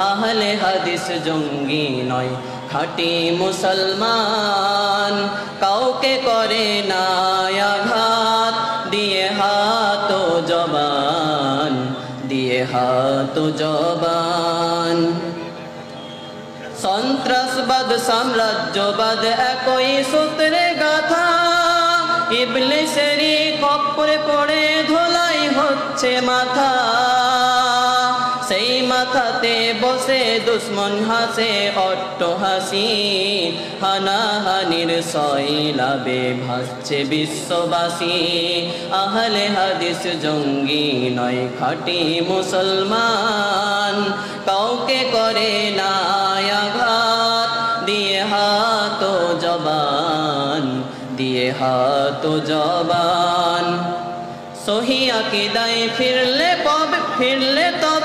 আহলে হাদিস জঙ্গি নয় খাঁটি মুসলমান, কাউকে করে না আঘাত দিয়ে হাত ও জবান, দিয়ে হাত ও জবান। সন্ত্রাসবাদ সাম্রাজ্যবাদ একই সূত্রে গাথা, ইবলিসেরই খপ্পরে পড়ে ধোলাই হচ্ছে মাথা। সেই মাথাতে বসে দুশ্মন হাসে অট্টহাসি, হানাহানির সয়লাবে ভাসছে বিশ্ববাসী। আহলে হাদিস জঙ্গি নয় খাঁটি মুসলমান, কাউকে করে না আঘাত দিয়ে হাত ও জবান, দিয়ে হাত ও জবান। সহি আকীদায় ফিরলে তবে